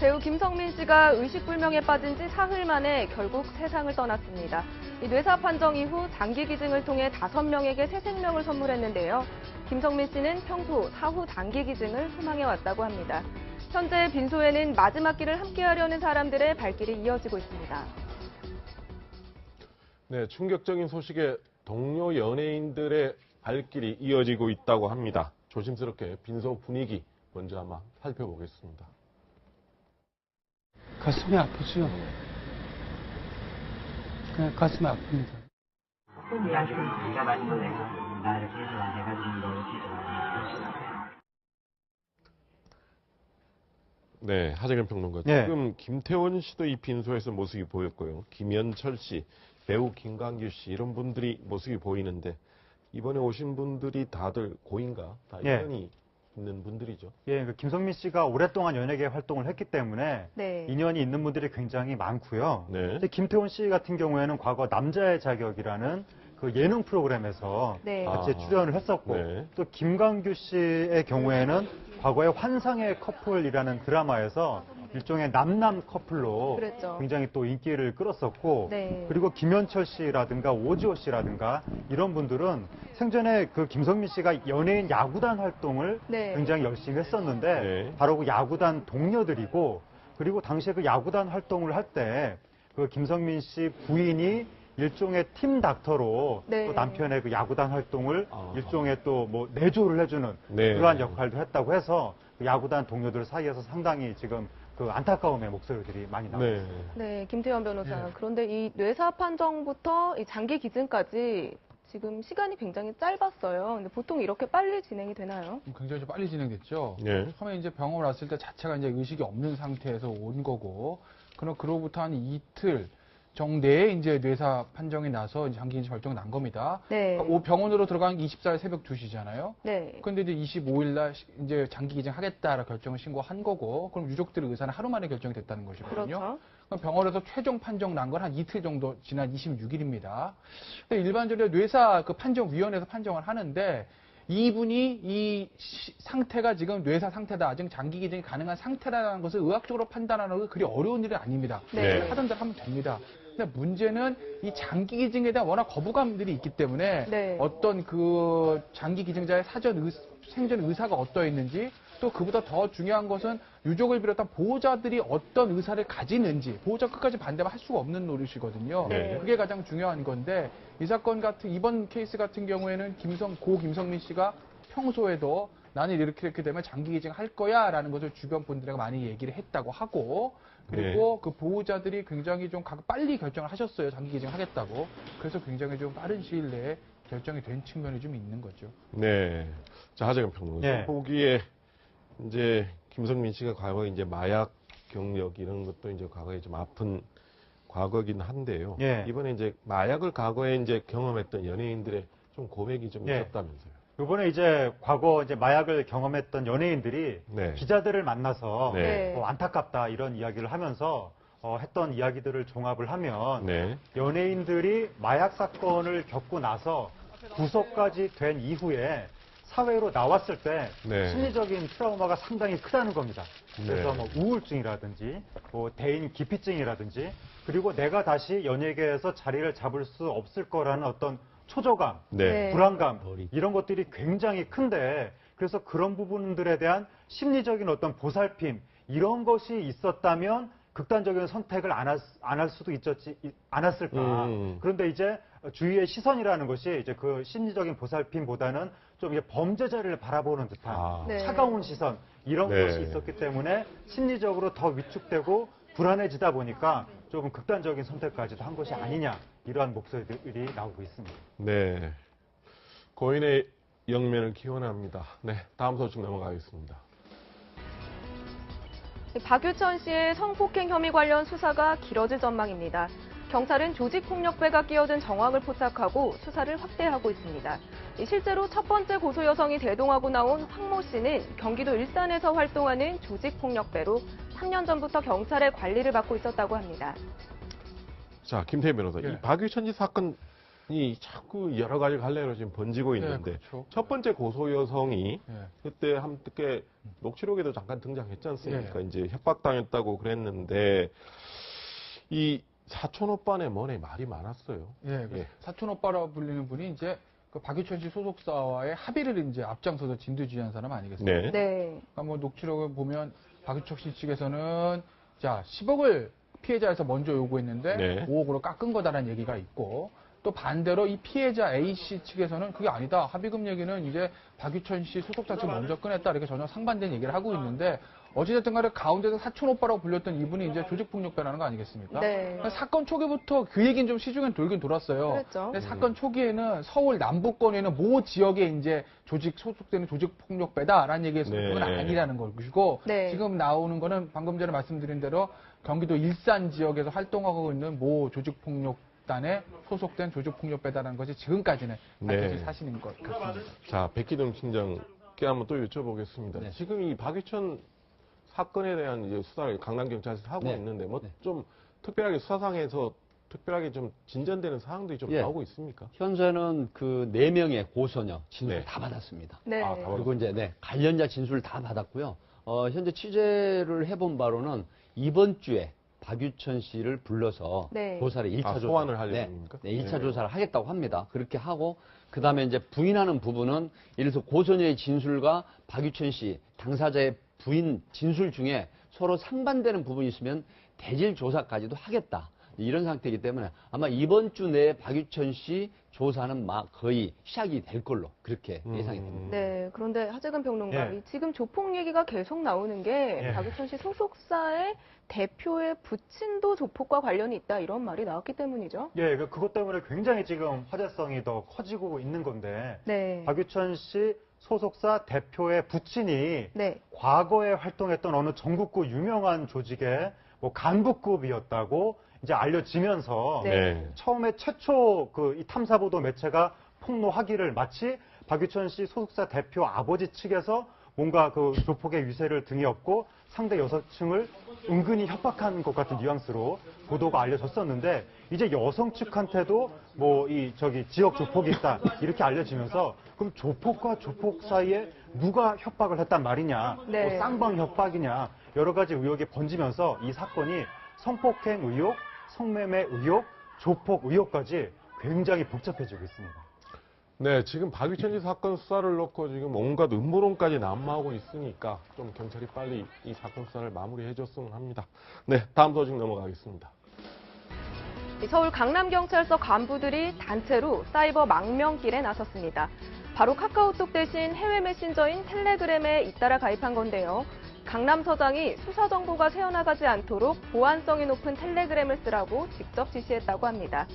배우 김성민 씨가 의식불명에 빠진 지 사흘 만에 결국 세상을 떠났습니다. 뇌사 판정 이후 장기 기증을 통해 5명에게 새 생명을 선물했는데요. 김성민 씨는 평소 사후 장기 기증을 희망해왔다고 합니다. 현재 빈소에는 마지막 길을 함께하려는 사람들의 발길이 이어지고 있습니다. 네, 충격적인 소식에 동료 연예인들의 발길이 이어지고 있다고 합니다. 조심스럽게 빈소 분위기 먼저 한번 살펴보겠습니다. 가슴이 아프죠. 그냥 가슴이 아픕니다. 어떤 이야기를 네가 가지고 내가 나를 해서 내가 지금 너를 지도하는 네, 하재근 평론가. 네. 지금 김태원 씨도 이 빈소에서 모습이 보였고요. 김현철 씨, 배우 김광규 씨 이런 분들이 모습이 보이는데 이번에 오신 분들이 다들 고인가? 다 네. 인연이 있는 분들이죠. 예, 김성민 씨가 오랫동안 연예계 활동을 했기 때문에 네. 인연이 있는 분들이 굉장히 많고요. 네. 근데 김태원 씨 같은 경우에는 과거 남자의 자격이라는 그 예능 프로그램에서 네. 같이 출연을 했었고 네. 또 김광규 씨의 경우에는 과거에 환상의 커플이라는 드라마에서 일종의 남남 커플로 그랬죠. 굉장히 또 인기를 끌었었고 네. 그리고 김현철 씨라든가 오지호 씨라든가 이런 분들은 생전에 그 김성민 씨가 연예인 야구단 활동을 네. 굉장히 열심히 했었는데 네. 바로 그 야구단 동료들이고 그리고 당시에 그 야구단 활동을 할 때 그 김성민 씨 부인이 일종의 팀 닥터로 네. 또 남편의 그 야구단 활동을 아하. 일종의 또 뭐 내조를 해주는 네. 그러한 역할도 했다고 해서 그 야구단 동료들 사이에서 상당히 지금 그 안타까움의 목소리들이 많이 나오고 네. 있습니다. 네, 김태현 변호사. 네. 그런데 이 뇌사 판정부터 이 장기 기증까지 지금 시간이 굉장히 짧았어요. 근데 보통 이렇게 빨리 진행이 되나요? 굉장히 좀 빨리 진행됐죠. 네. 처음에 이제 병원 왔을 때 자체가 이제 의식이 없는 상태에서 온 거고, 그럼 그로부터 한 이틀 정내에 이제 뇌사 판정이 나서 이제 장기 기증 결정이 난 겁니다. 네. 그러니까 병원으로 들어간 게 24일 새벽 2시잖아요. 네. 근데 이제 25일 날 이제 장기 기증 하겠다라고 결정을 신고한 거고, 그럼 유족들의 의사는 하루 만에 결정이 됐다는 것이거든요. 그렇죠. 그럼 병원에서 최종 판정 난 건 한 이틀 정도 지난 26일입니다. 근데 일반적으로 뇌사 그 판정위원회에서 판정을 하는데 이분이 이 상태가 지금 뇌사 상태다, 아직 장기 기증이 가능한 상태라는 것을 의학적으로 판단하는 건 그리 어려운 일이 아닙니다. 네. 하던 대로 하면 됩니다. 근데 문제는 이 장기 기증에 대한 워낙 거부감들이 있기 때문에 네. 어떤 그 장기 기증자의 생전 의사가 어떠했는지 또 그보다 더 중요한 것은 유족을 비롯한 보호자들이 어떤 의사를 가지는지 보호자 끝까지 반대만 할 수가 없는 노릇이거든요. 네. 그게 가장 중요한 건데 이 사건 같은 이번 케이스 같은 경우에는 고 김성민 씨가 평소에도 나는 이렇게 되면 장기 기증 할 거야 라는 것을 주변 분들에게 많이 얘기를 했다고 하고 그리고 그 보호자들이 굉장히 좀 빨리 결정을 하셨어요. 장기 기증 하겠다고. 그래서 굉장히 좀 빠른 시일 내에 결정이 된 측면이 좀 있는 거죠. 네. 자, 하재근 평론가. 네. 보기에 이제 김성민 씨가 과거에 이제 마약 경력 이런 것도 이제 과거에 좀 아픈 과거긴 한데요. 예. 이번에 이제 마약을 과거에 이제 경험했던 연예인들의 좀 고백이 좀 예. 있었다면서요. 이번에 이제 과거 이제 마약을 경험했던 연예인들이 네. 기자들을 만나서 네. 안타깝다 이런 이야기를 하면서 했던 이야기들을 종합을 하면 네. 연예인들이 마약 사건을 겪고 나서 구속까지 된 이후에 사회로 나왔을 때 네. 심리적인 트라우마가 상당히 크다는 겁니다. 그래서 네. 뭐 우울증이라든지 뭐 대인 기피증이라든지 그리고 내가 다시 연예계에서 자리를 잡을 수 없을 거라는 어떤 초조감, 네. 네. 불안감 이런 것들이 굉장히 큰데 그래서 그런 부분들에 대한 심리적인 어떤 보살핌 이런 것이 있었다면 극단적인 선택을 안 할 수도 있었지 않았을까. 그런데 이제 주위의 시선이라는 것이 이제 그 심리적인 보살핌보다는 좀 이제 범죄자를 바라보는 듯한 네. 차가운 시선 이런 네. 것이 있었기 때문에 심리적으로 더 위축되고 불안해지다 보니까 조금 극단적인 선택까지도 한 것이 아니냐 이러한 목소리들이 나오고 있습니다. 네. 고인의 영면을 기원합니다. 네. 다음 소식 넘어가겠습니다. 박유천 씨의 성폭행 혐의 관련 수사가 길어질 전망입니다. 경찰은 조직폭력배가 끼어든 정황을 포착하고 수사를 확대하고 있습니다. 실제로 첫 번째 고소 여성이 대동하고 나온 황모 씨는 경기도 일산에서 활동하는 조직폭력배로 3년 전부터 경찰의 관리를 받고 있었다고 합니다. 자, 김태희 변호사. 예. 이 박유천 씨 사건 이 자꾸 여러 가지 갈래로 지금 번지고 네, 있는데 그렇죠. 첫 번째 고소 여성이 네. 그때 함께 녹취록에도 잠깐 등장했지 않습니까? 네. 이제 협박당했다고 그랬는데 이 사촌 오빠네 뭐네 말이 많았어요. 예, 예. 사촌 오빠라고 불리는 분이 이제 그 박유천 씨 소속사와의 합의를 이제 앞장서서 진두지휘한 사람 아니겠습니까? 네. 네. 그러니까 뭐 녹취록을 보면 박유천 씨 측에서는 자 10억을 피해자에서 먼저 요구했는데 네. 5억으로 깎은 거다라는 얘기가 있고 또 반대로 이 피해자 A 씨 측에서는 그게 아니다. 합의금 얘기는 이제 박유천 씨 소속사 측 먼저 꺼냈다. 이렇게 전혀 상반된 얘기를 하고 있는데 어찌됐든 간에 가운데서 사촌 오빠라고 불렸던 이분이 이제 조직폭력배라는 거 아니겠습니까? 네. 그러니까 사건 초기부터 그 얘기는 좀 시중에 돌긴 돌았어요. 그랬죠. 근데 사건 초기에는 서울 남부권에는 모 지역에 이제 소속되는 조직폭력배다라는 얘기에서 네. 그건 아니라는 것이고 네. 지금 나오는 거는 방금 전에 말씀드린 대로 경기도 일산 지역에서 활동하고 있는 모 조직폭력단에 소속된 조직폭력배다라는 것이 지금까지는 네. 밝혀진 사실인 것 같습니다. 자, 백기동 팀장께 한번 또 여쭤보겠습니다. 네. 지금 이 박유천 사건에 대한 이제 수사를 강남경찰에서 하고 네. 있는데 뭐 네. 좀 특별하게 수사상에서 특별하게 좀 진전되는 사항들이 좀 예. 나오고 있습니까? 현재는 그 4명의 고소녀 진술 네. 다 받았습니다. 네. 아, 다 그리고 이제 관련자 진술 다 받았고요. 현재 취재를 해본 바로는 이번 주에 박유천 씨를 불러서 네. 조사를 1차 조사. 소환을 하려는 네. 겁니까? 네, 1차 네. 조사를 하겠다고 합니다. 그렇게 하고 그다음에 이제 부인하는 부분은 예를 들어서 고소녀의 진술과 박유천 씨 당사자의 부인 진술 중에 서로 상반되는 부분이 있으면 대질 조사까지도 하겠다. 이런 상태이기 때문에 아마 이번 주 내에 박유천 씨 조사는 거의 시작이 될 걸로 그렇게 예상이 됩니다. 네, 그런데 하재근 평론가, 예. 지금 조폭 얘기가 계속 나오는 게 예. 박유천 씨 소속사의 대표의 부친도 조폭과 관련이 있다 이런 말이 나왔기 때문이죠. 예, 그것 때문에 굉장히 지금 화제성이 더 커지고 있는 건데 네. 박유천 씨 소속사 대표의 부친이 네. 과거에 활동했던 어느 전국구 유명한 조직의 뭐 간부급이었다고 이제 알려지면서 네. 처음에 최초 이 탐사보도 매체가 폭로하기를 마치 박유천 씨 소속사 대표 아버지 측에서 뭔가 그 조폭의 위세를 등에 업고 상대 여성층을 은근히 협박한 것 같은 뉘앙스로 보도가 알려졌었는데 이제 여성 측한테도 뭐 지역 조폭이 있다 이렇게 알려지면서 그럼 조폭과 조폭 사이에 누가 협박을 했단 말이냐, 네. 뭐 쌍방 협박이냐 여러 가지 의혹이 번지면서 이 사건이 성폭행 의혹, 성매매 의혹, 조폭 의혹까지 굉장히 복잡해지고 있습니다. 네, 지금 박유천 씨 사건 수사를 놓고 지금 온갖 음모론까지 난무하고 있으니까 좀 경찰이 빨리 이 사건 수사를 마무리해줬으면 합니다. 네, 다음 소식 넘어가겠습니다. 서울 강남경찰서 간부들이 단체로 사이버 망명길에 나섰습니다. 바로 카카오톡 대신 해외 메신저인 텔레그램에 잇따라 가입한 건데요. 강남서장이 수사 정보가 새어나가지 않도록 보안성이 높은 텔레그램을 쓰라고 직접 지시했다고 합니다.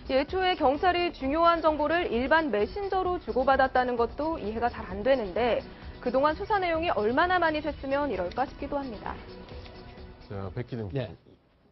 애초에 경찰이 중요한 정보를 일반 메신저로 주고받았다는 것도 이해가 잘 안 되는데 그동안 수사 내용이 얼마나 많이 됐으면 이럴까 싶기도 합니다. 자, 백기등. 네.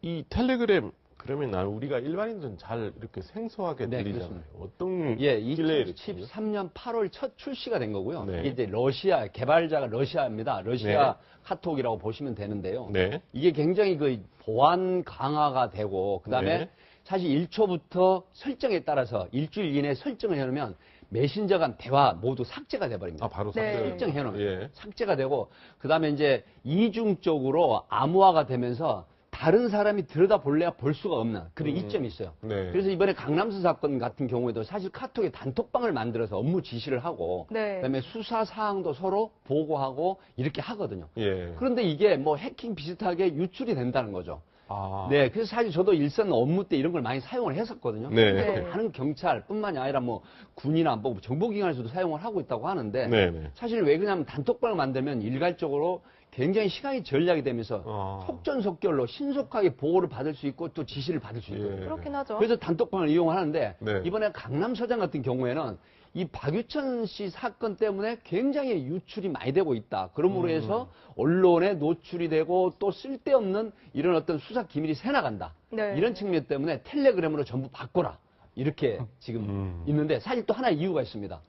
이 텔레그램 그러면 우리가 일반인들은 잘 이렇게 생소하게 네, 들리잖아요. 그렇습니다. 어떤 예, 길래 이렇게 2013년 8월 첫 출시가 된 거고요. 네. 이게 이제 러시아, 개발자가 러시아입니다. 러시아 네. 카톡이라고 보시면 되는데요. 네. 이게 굉장히 그 보안 강화가 되고, 그 다음에 네. 사실 1초부터 설정에 따라서 일주일 이내에 설정을 해놓으면 메신저 간 대화 모두 삭제가 돼버립니다. 아, 바로 네. 삭제를 설정해놓으면 예. 삭제가 되고, 그 다음에 이제 이중적으로 암호화가 되면서 다른 사람이 들여다볼래야 볼 수가 없는 그런 이점이 있어요. 네. 그래서 이번에 강남수 사건 같은 경우에도 사실 카톡에 단톡방을 만들어서 업무 지시를 하고 네. 그다음에 수사 사항도 서로 보고하고 이렇게 하거든요. 예. 그런데 이게 뭐 해킹 비슷하게 유출이 된다는 거죠. 아. 네, 그래서 사실 저도 일선 업무 때 이런 걸 많이 사용을 했었거든요. 네. 네. 많은 경찰뿐만이 아니라 뭐 군이나 뭐 정보기관에서도 사용을 하고 있다고 하는데 네, 네. 사실 왜 그러냐면 단톡방을 만들면 일괄적으로 굉장히 시간이 전략이 되면서 아. 속전속결로 신속하게 보고를 받을 수 있고 또 지시를 받을 수 있거든요. 예. 그렇긴 하죠. 그래서 단톡방을 이용하는데 네. 이번에 강남서장 같은 경우에는 이 박유천 씨 사건 때문에 굉장히 유출이 많이 되고 있다. 그러므로 해서 언론에 노출이 되고 또 쓸데없는 이런 어떤 수사 기밀이 새나간다. 네. 이런 측면 때문에 텔레그램으로 전부 바꿔라. 이렇게 지금 있는데 사실 또 하나 이유가 있습니다.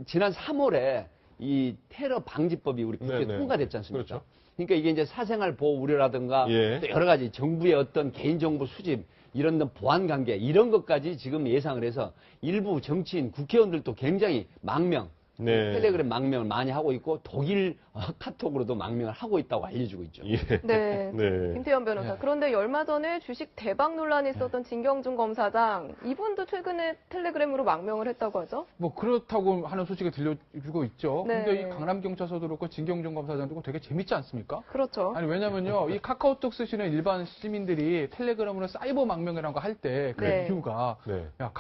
지난 3월에 이 테러 방지법이 우리 국회에 네, 네. 통과됐지 않습니까? 그렇죠. 그러니까 이게 이제 사생활 보호 우려라든가 예. 또 여러 가지 정부의 어떤 개인정보 수집 이런 보안 관계 이런 것까지 지금 예상을 해서 일부 정치인 국회의원들도 굉장히 망명 네. 텔레그램 망명을 많이 하고 있고 독일 카톡으로도 망명을 하고 있다고 알려주고 있죠. 예. 네. 네. 김태현 변호사. 네. 그런데 얼마 전에 주식 대박 논란이 있었던 진경준 검사장, 이분도 최근에 텔레그램으로 망명을 했다고 하죠? 뭐 그렇다고 하는 소식이 들려주고 있죠. 네. 근데 이 강남경찰서도 그렇고 진경준 검사장도 그렇고 되게 재밌지 않습니까? 그렇죠. 아니 왜냐면요 이 카카오톡 쓰시는 일반 시민들이 텔레그램으로 사이버 망명이라는 거 할 때 그 네. 이유가 네. 야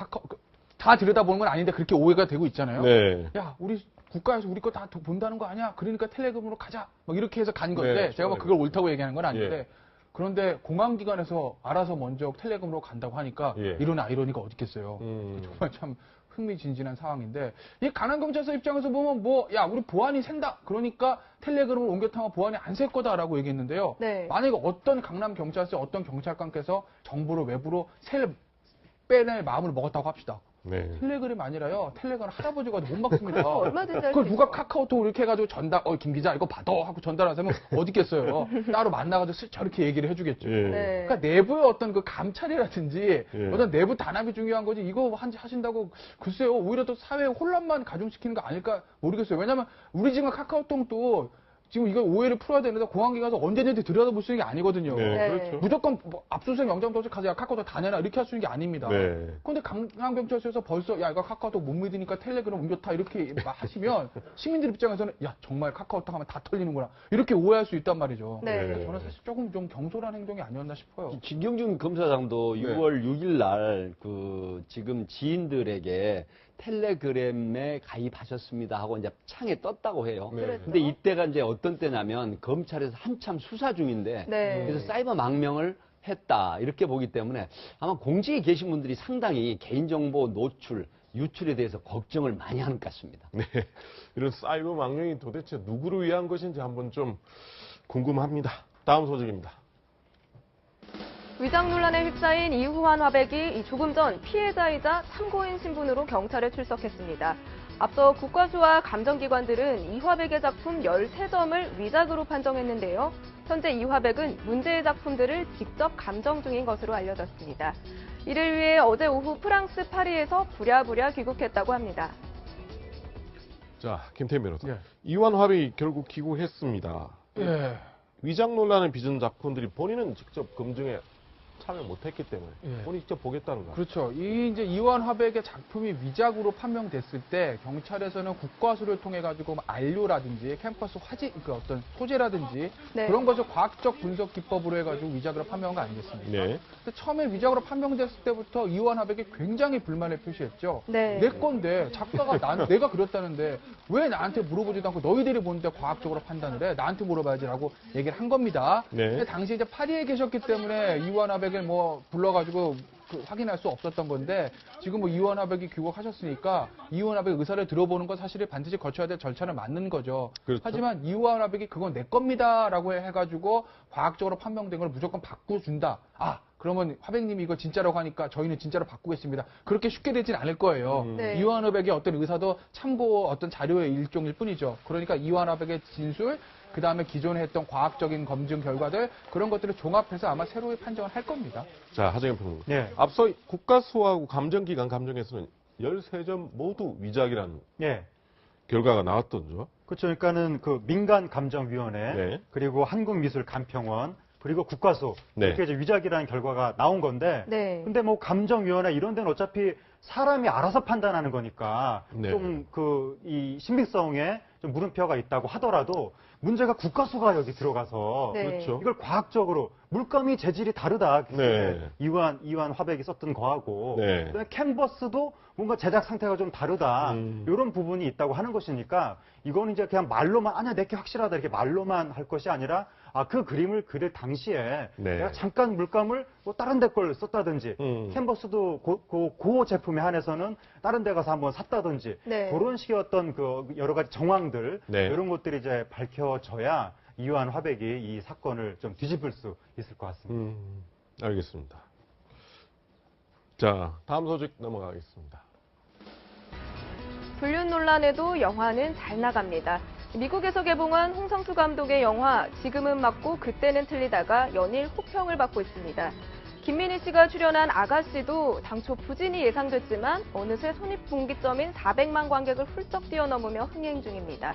다 들여다보는 건 아닌데 그렇게 오해가 되고 있잖아요. 네. 야 우리 국가에서 우리 거 다 본다는 거 아니야? 그러니까 텔레그램으로 가자. 막 이렇게 해서 간 건데 네, 제가 뭐 그걸 옳다고 얘기하는 건 아닌데 예. 그런데 공안기관에서 알아서 먼저 텔레그램으로 간다고 하니까 예. 이런 아이러니가 어디 있겠어요. 정말 참 흥미진진한 상황인데 이 강남경찰서 입장에서 보면 뭐 야 우리 보안이 샌다 그러니까 텔레그램을 옮겼다면 보안이 안 셀 거다라고 얘기했는데요. 네. 만약에 어떤 강남경찰서 어떤 경찰관께서 정보를 외부로 빼낼 마음을 먹었다고 합시다. 네. 텔레그램 아니라요. 텔레그램 할아버지가 못 막습니다. 그거 얼마든지 할수 그걸 누가 있죠. 카카오톡 이렇게 해가지고 김 기자 이거 받아 하고 전달하자면 어디 있겠어요. 따로 만나가지고 저렇게 얘기를 해주겠죠. 예. 네. 그러니까 내부의 어떤 그 감찰이라든지 예. 어떤 내부 단합이 중요한 거지 이거 하신다고 글쎄요 오히려 또 사회 혼란만 가중시키는 거 아닐까 모르겠어요. 왜냐면 우리 지금 카카오톡도 지금 이거 오해를 풀어야 되는데 공안기 가서 언제든지 들여다볼 수 있는 게 아니거든요. 네. 네. 그렇죠. 무조건 뭐 압수수색 영장 도착하자 카카오톡 다 내놔 이렇게 할 수 있는 게 아닙니다. 네. 근데 강남경찰서에서 벌써 야 이거 카카오톡 못 믿으니까 텔레그램 옮겼다 이렇게 막 하시면 시민들 입장에서는 야 정말 카카오톡 하면 다 털리는구나 이렇게 오해할 수 있단 말이죠. 네. 그러니까 저는 사실 조금 좀 경솔한 행동이 아니었나 싶어요. 진경준 검사장도 네. 6월 6일 날 그 지금 지인들에게 텔레그램에 가입하셨습니다 하고 이제 창에 떴다고 해요. 네. 그랬죠. 근데 이때가 이제 어떤 때냐면 검찰에서 한참 수사 중인데 네. 그래서 사이버 망명을 했다 이렇게 보기 때문에 아마 공직에 계신 분들이 상당히 개인정보 노출, 유출에 대해서 걱정을 많이 하는 것 같습니다. 네. 이런 사이버 망명이 도대체 누구를 위한 것인지 한번 좀 궁금합니다. 다음 소식입니다. 위장 논란에 휩싸인 이후환 화백이 조금 전 피해자이자 참고인 신분으로 경찰에 출석했습니다. 앞서 국과수와 감정기관들은 이화백의 작품 13점을 위작으로 판정했는데요. 현재 이화백은 문제의 작품들을 직접 감정 중인 것으로 알려졌습니다. 이를 위해 어제 오후 프랑스 파리에서 부랴부랴 귀국했다고 합니다. 자, 김태현 변호사. 예. 이완 화백이 결국 귀국했습니다. 예. 위장 논란을 빚은 작품들이 본인은 직접 검증에 참여 못했기 때문에 예. 본인이 직접 보겠다는 거예요. 그렇죠. 이 이제 이완 화백의 작품이 위작으로 판명됐을 때 경찰에서는 국과수를 통해 가지고 안료라든지 캠퍼스 화재 그 어떤 소재라든지 네. 그런 것을 과학적 분석 기법으로 해가지고 위작으로 판명한 거 아니겠습니까? 네. 근데 처음에 위작으로 판명됐을 때부터 이완 화백이 굉장히 불만을 표시했죠. 네. 내 건데 작가가 내가 그렸다는데 왜 나한테 물어보지도 않고 너희들이 보는데 과학적으로 판단을 해? 나한테 물어봐야지라고 얘기를 한 겁니다. 네. 근데 당시 이제 파리에 계셨기 때문에 이완 화백을 뭐 불러가지고 확인할 수 없었던 건데 지금 뭐 이완 화백이 귀국하셨으니까 이완 화백의 의사를 들어보는 건 사실 반드시 거쳐야 될 절차는 맞는 거죠. 그렇죠. 하지만 이완 화백이 그건 내 겁니다라고 해가지고 과학적으로 판명된 걸 무조건 바꿔준다. 아 그러면 화백님이 이거 진짜라고 하니까 저희는 진짜로 바꾸겠습니다. 그렇게 쉽게 되진 않을 거예요. 네. 이완 화백의 어떤 의사도 참고 어떤 자료의 일종일 뿐이죠. 그러니까 이완 화백의 진술 그 다음에 기존에 했던 과학적인 검증 결과들 그런 것들을 종합해서 아마 새로이 판정을 할 겁니다. 자, 하정현 평론가. 예. 앞서 국가수하고 감정기관 감정에서는 13점 모두 위작이라는 예. 결과가 나왔던죠. 그렇죠. 그러니까는 그 민간감정위원회 네. 그리고 한국미술감평원 그리고 국과수 네. 이렇게 이제 위작이라는 결과가 나온 건데 네. 근데 뭐 감정위원회 이런 데는 어차피 사람이 알아서 판단하는 거니까 네. 좀 그 이 신빙성에 좀 물음표가 있다고 하더라도 문제가 국과수가 여기 들어가서 네. 그렇죠. 이걸 과학적으로 물감이 재질이 다르다. 네. 이완 화백이 썼던 거하고 네. 그다음에 캔버스도 뭔가 제작 상태가 좀 다르다. 이런 부분이 있다고 하는 것이니까 이거는 이제 그냥 말로만 아니야 내게 확실하다 이렇게 말로만 할 것이 아니라 아 그 그림을 그릴 당시에 네. 내가 잠깐 물감을 뭐 다른 데 걸 썼다든지 캔버스도 그 제품에 한해서는 다른 데 가서 한번 샀다든지 네. 그런 식의 어떤 그 여러 가지 정황들 네. 이런 것들이 이제 밝혀져야 이완 화백이 이 사건을 좀 뒤집을 수 있을 것 같습니다. 알겠습니다. 자, 다음 소식 넘어가겠습니다. 불륜 논란에도 영화는 잘 나갑니다. 미국에서 개봉한 홍상수 감독의 영화 지금은 맞고 그때는 틀리다가 연일 호평을 받고 있습니다. 김민희 씨가 출연한 아가씨도 당초 부진이 예상됐지만 어느새 손익분기점인 400만 관객을 훌쩍 뛰어넘으며 흥행 중입니다.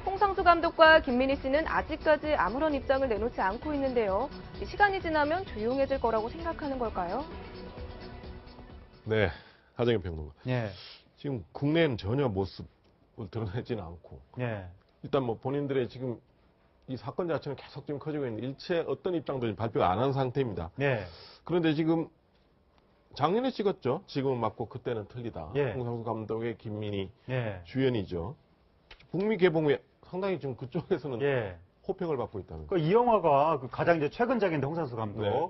홍상수 감독과 김민희 씨는 아직까지 아무런 입장을 내놓지 않고 있는데요. 시간이 지나면 조용해질 거라고 생각하는 걸까요? 네, 하정현 평론가. 예. 지금 국내에는 전혀 모습을 드러내지는 않고 예. 일단 뭐 본인들의 지금 이 사건 자체는 계속 지금 커지고 있는데 일체 어떤 입장도 발표 안 한 상태입니다. 예. 그런데 지금 작년에 찍었죠. 지금은 맞고 그때는 틀리다. 예. 홍상수 감독의 김민희 예. 주연이죠. 북미 개봉 후에 상당히 지금 그쪽에서는 예. 호평을 받고 있다는 그 이 영화가 그 가장 이제 최근작인데 홍상수 감독 네.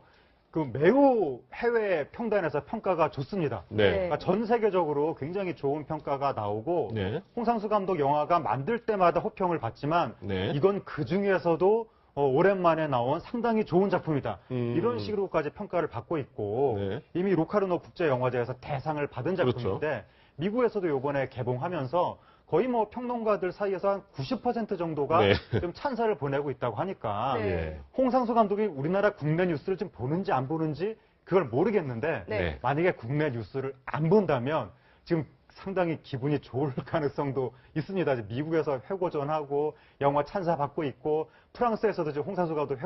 그 매우 해외 평단에서 평가가 좋습니다. 네. 그러니까 전 세계적으로 굉장히 좋은 평가가 나오고 네. 홍상수 감독 영화가 만들 때마다 호평을 받지만 네. 이건 그 중에서도 오랜만에 나온 상당히 좋은 작품이다. 음. 이런 식으로까지 평가를 받고 있고 네. 이미 로카르노 국제영화제에서 대상을 받은 작품인데 그렇죠. 미국에서도 이번에 개봉하면서 거의 뭐 평론가들 사이에서 한 90% 정도가 네. 좀 찬사를 보내고 있다고 하니까 네. 예. 홍상수 감독이 우리나라 국내 뉴스를 좀 보는지 안 보는지 그걸 모르겠는데 네. 만약에 국내 뉴스를 안 본다면 지금 상당히 기분이 좋을 가능성도 있습니다. 지금 미국에서 회고전하고 영화 찬사 받고 있고 프랑스에서도 지금 홍상수 감독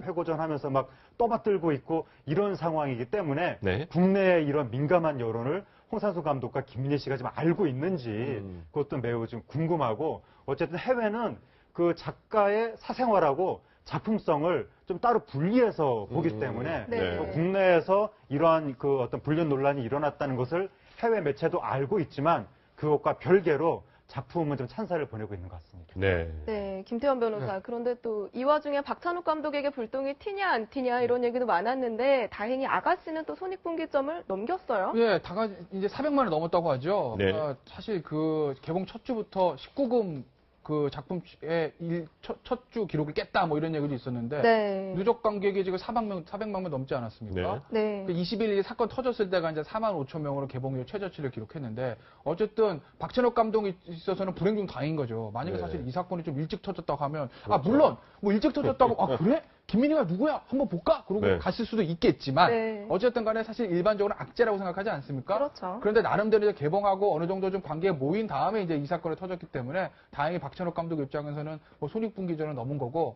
회고전하면서 막 떠받들고 있고 이런 상황이기 때문에 네. 국내의 이런 민감한 여론을 홍상수 감독과 김민희 씨가 지금 알고 있는지 그것도 매우 좀 궁금하고 어쨌든 해외는 그 작가의 사생활하고 작품성을 좀 따로 분리해서 보기 때문에 네. 또 국내에서 이러한 그 어떤 불륜 논란이 일어났다는 것을 해외 매체도 알고 있지만 그것과 별개로 작품은 좀 찬사를 보내고 있는 것 같습니다. 네. 네, 김태현 변호사. 그런데 또 이 와중에 박찬욱 감독에게 불똥이 튀냐 안 튀냐 이런 얘기도 많았는데 다행히 아가씨는 또 손익분기점을 넘겼어요. 예, 다가 이제 400만을 넘었다고 하죠. 네. 사실 그 개봉 첫 주부터 19금 그 작품의 첫 주 기록을 깼다 뭐 이런 얘기도 있었는데 네. 누적 관객이 지금 400만 명 넘지 않았습니까? 네. 20일 사건 터졌을 때가 이제 4만 5천 명으로 개봉 이후 최저치를 기록했는데 어쨌든 박찬욱 감독이 있어서는 불행 중 다행인 거죠. 만약에 네. 사실 이 사건이 좀 일찍 터졌다고 하면 아 그렇죠. 물론 뭐 일찍 터졌다고 아 그래? 김민희가 누구야? 한번 볼까? 그러고 네. 갔을 수도 있겠지만 네. 어쨌든 간에 사실 일반적으로 악재라고 생각하지 않습니까? 그렇죠. 그런데 나름대로 이제 개봉하고 어느 정도 좀 관계가 모인 다음에 이제 이 사건이 터졌기 때문에 다행히 박찬욱 감독 입장에서는 뭐 손익분기점을 넘은 거고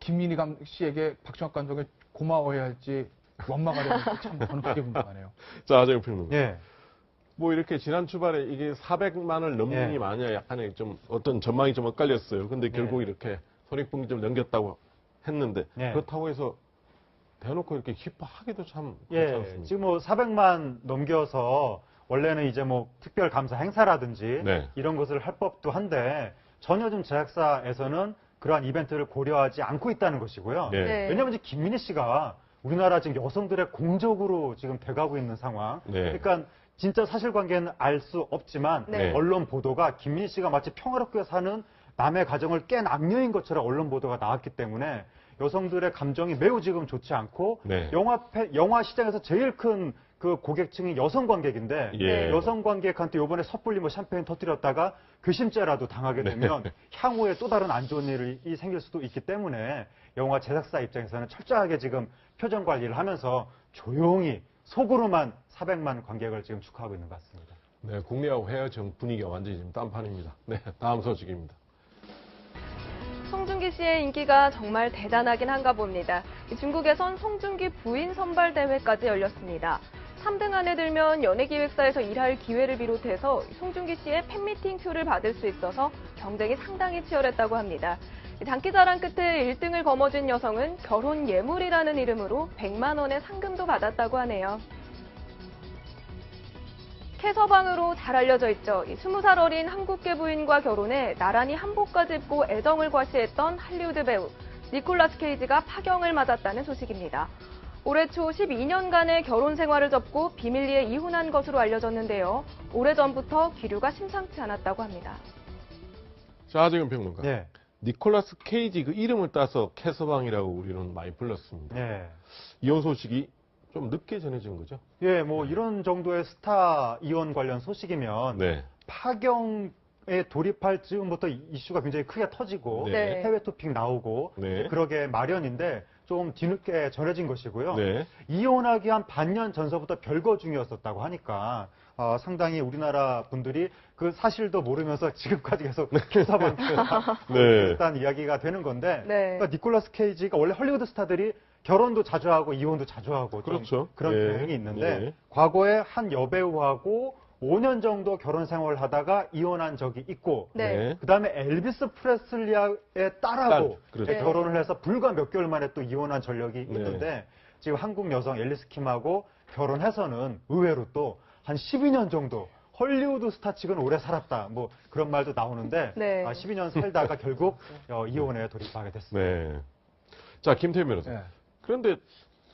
김민희 씨에게 박찬욱 감독이 고마워해야 할지 원망하려야 할지 참 저는 그게 궁금하네요. 자, 하정현 평론가. 예. 뭐 이렇게 지난 주말에 이게 400만을 넘는 예. 마냐 약간의 좀 어떤 전망이 좀 엇갈렸어요. 근데 결국 이렇게 손익분기점을 넘겼다고 했는데 예. 그렇다고 해서 대놓고 이렇게 기뻐하기도 참 예, 괜찮습니다. 지금 뭐 400만 넘겨서 원래는 이제 뭐 특별 감사 행사라든지 네. 이런 것을 할 법도 한데 전혀 좀 제작사에서는 그러한 이벤트를 고려하지 않고 있다는 것이고요. 네. 네. 왜냐하면 이제 김민희 씨가 우리나라 지금 여성들의 공적으로 지금 돼가고 있는 상황. 네. 그러니까 진짜 사실관계는 알 수 없지만 네. 언론 보도가 김민희 씨가 마치 평화롭게 사는 남의 가정을 깬 악녀인 것처럼 언론 보도가 나왔기 때문에 여성들의 감정이 매우 지금 좋지 않고 네. 영화 시장에서 제일 큰 그 고객층이 여성 관객인데 예. 여성 관객한테 이번에 섣불리 뭐 샴페인 터뜨렸다가 괘씸죄라도 당하게 되면 향후에 또 다른 안 좋은 일이 생길 수도 있기 때문에 영화 제작사 입장에서는 철저하게 지금 표정 관리를 하면서 조용히 속으로만 400만 관객을 지금 축하하고 있는 것 같습니다. 네, 국내하고 해외 정 분위기가 완전히 지금 딴판입니다. 네, 다음 소식입니다. 송중기 씨의 인기가 정말 대단하긴 한가 봅니다. 중국에선 송중기 부인 선발 대회까지 열렸습니다. 3등 안에 들면 연예기획사에서 일할 기회를 비롯해서 송중기 씨의 팬미팅 표를 받을 수 있어서 경쟁이 상당히 치열했다고 합니다. 장기자랑 끝에 1등을 거머쥔 여성은 결혼 예물이라는 이름으로 100만 원의 상금도 받았다고 하네요. 캐서방으로 잘 알려져 있죠. 20살 어린 한국계 부인과 결혼해 나란히 한복까지 입고 애정을 과시했던 할리우드 배우 니콜라스 케이지가 파경을 맞았다는 소식입니다. 올해 초 12년간의 결혼 생활을 접고 비밀리에 이혼한 것으로 알려졌는데요. 오래전부터 기류가 심상치 않았다고 합니다. 자, 하정현 평론가. 예. 니콜라스 케이지 그 이름을 따서 캐서방이라고 우리는 많이 불렀습니다. 예. 이혼 소식이 좀 늦게 전해진 거죠? 예, 뭐 이런 정도의 스타 이혼 관련 소식이면 네. 파경 에 돌입할 즈음부터 이슈가 굉장히 크게 터지고 네. 해외 토픽 나오고 네. 그러게 마련인데 좀 뒤늦게 전해진 것이고요. 네. 이혼하기 한 반년 전서부터 별거 중이었었다고 하니까 상당히 우리나라 분들이 그 사실도 모르면서 지금까지 계속 조사받다는 네. 이야기가 되는 건데 네. 그러니까 니콜라스 케이지가 원래 헐리우드 스타들이 결혼도 자주 하고 이혼도 자주 하고 좀 그렇죠. 그런 예. 경향이 있는데 예. 과거에 한 여배우하고 5년 정도 결혼 생활을 하다가 이혼한 적이 있고 네. 그다음에 엘비스 프레슬리의 딸하고 그렇죠. 결혼을 해서 불과 몇 개월 만에 또 이혼한 전력이 네. 있는데 지금 한국 여성 앨리스 킴하고 결혼해서는 의외로 또 한 12년 정도 헐리우드 스타 측은 오래 살았다. 뭐 그런 말도 나오는데 네. 12년 살다가 결국 이혼에 돌입하게 됐습니다. 네. 자, 김태현 변호사. 네. 그런데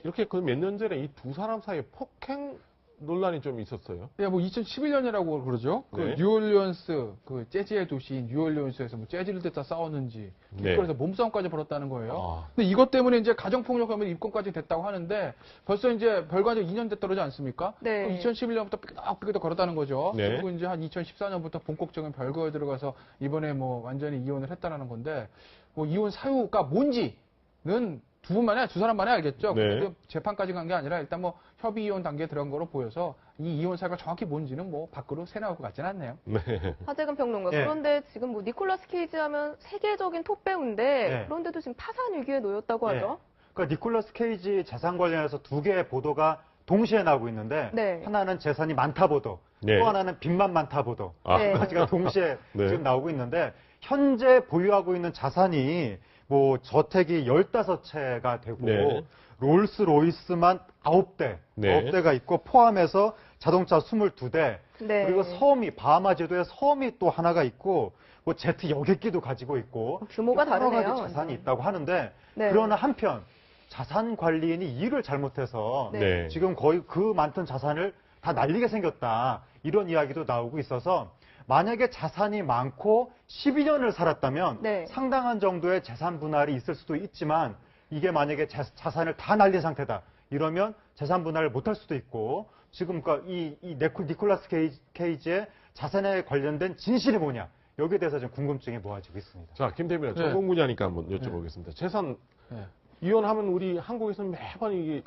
이렇게 그 몇 년 전에 이 두 사람 사이에 폭행 논란이 좀 있었어요. 예, 뭐 2011년이라고 그러죠. 그 네. 뉴올리언스 그 재즈의 도시인 뉴올리언스에서 뭐 재즈를 듣다 싸웠는지 네. 그래서 몸싸움까지 벌었다는 거예요. 아. 근데 이것 때문에 이제 가정폭력 혐의 입건까지 됐다고 하는데 벌써 이제 별관적 2년 됐다 그러지 않습니까? 네. 2011년부터 삐끗삐끗 걸었다는 거죠. 네. 그리고 이제 한 2014년부터 본격적인 별거에 들어가서 이번에 뭐 완전히 이혼을 했다는 건데 뭐 이혼 사유가 뭔지는 두 분만에 두 사람만에 알겠죠. 네. 근데 재판까지 간 게 아니라 일단 뭐 협의 이혼 단계에 들어간 거로 보여서 이 이혼 사유가 정확히 뭔지는 뭐 밖으로 새 나올 것 같지는 않네요. 네. 하재근 평론가. 예. 그런데 지금 뭐 니콜라스 케이지 하면 세계적인 톱배우인데 예. 그런데도 지금 파산 위기에 놓였다고 예. 하죠. 그러니까 니콜라스 케이지 재산 관련해서 두 개의 보도가 동시에 나오고 있는데 네. 하나는 재산이 많다 보도, 네. 또 하나는 빚만 많다 보도. 아. 네. 두 가지가 동시에 네. 지금 나오고 있는데 현재 보유하고 있는 자산이 뭐 저택이 15채가 되고 네. 롤스로이스만 9대, 네. 9대가 있고 포함해서 자동차 22대, 네. 그리고 섬이 바하마 제도에 섬이 또 하나가 있고 뭐 제트 여객기도 가지고 있고 규모가 여러 다르네요. 가지 자산이 있다고 하는데 네. 그러나 한편 자산 관리인이 일을 잘못해서 네. 네. 지금 거의 그 많던 자산을 다 날리게 생겼다 이런 이야기도 나오고 있어서 만약에 자산이 많고 12년을 살았다면 네. 상당한 정도의 재산 분할이 있을 수도 있지만 이게 만약에 자산을 다 날린 상태다 이러면 재산 분할을 못할 수도 있고 지금 이 니콜라스 케이지의 자산에 관련된 진실이 뭐냐 여기에 대해서 좀 궁금증이 모아지고 있습니다. 자, 김태현 변호사. 네. 전공 분야니까 한번 여쭤보겠습니다. 재산 네. 이혼하면 우리 한국에서는 매번 이게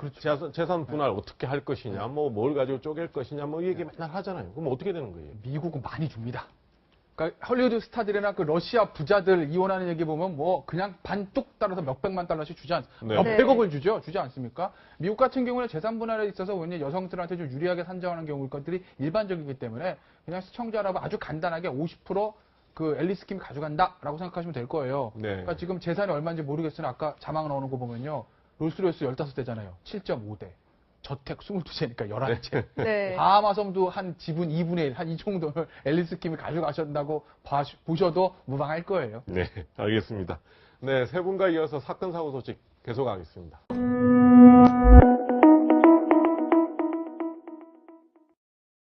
재산 분할 어떻게 할 것이냐, 뭐 뭘 가지고 쪼갤 것이냐, 뭐 이 얘기 맨날 하잖아요. 그럼 어떻게 되는 거예요? 미국은 많이 줍니다. 그러니까 헐리우드 스타들이나 그 러시아 부자들 이혼하는 얘기 보면 뭐 그냥 반뚝 따라서 몇백만 달러씩 주지 네. 몇백억을 주지 않습니까? 미국 같은 경우는 재산 분할에 있어서 왜냐 여성들한테 좀 유리하게 산정하는 경우일 것들이 일반적이기 때문에 그냥 시청자 여러분 아주 간단하게 50%그 앨리스 킴이 가져간다라고 생각하시면 될 거예요. 네. 그러니까 지금 재산이 얼마인지 모르겠으나 아까 자막 나오는 거 보면요. 롤스로이스 15대잖아요. 7.5대. 저택 22채니까 11채. 네. 바하마섬도 한 지분 2분의 1, 한 이 정도를 앨리스 킴이 가져가셨다고 보셔도 무방할 거예요. 네, 알겠습니다. 네, 세 분과 이어서 사건 사고 소식 계속하겠습니다.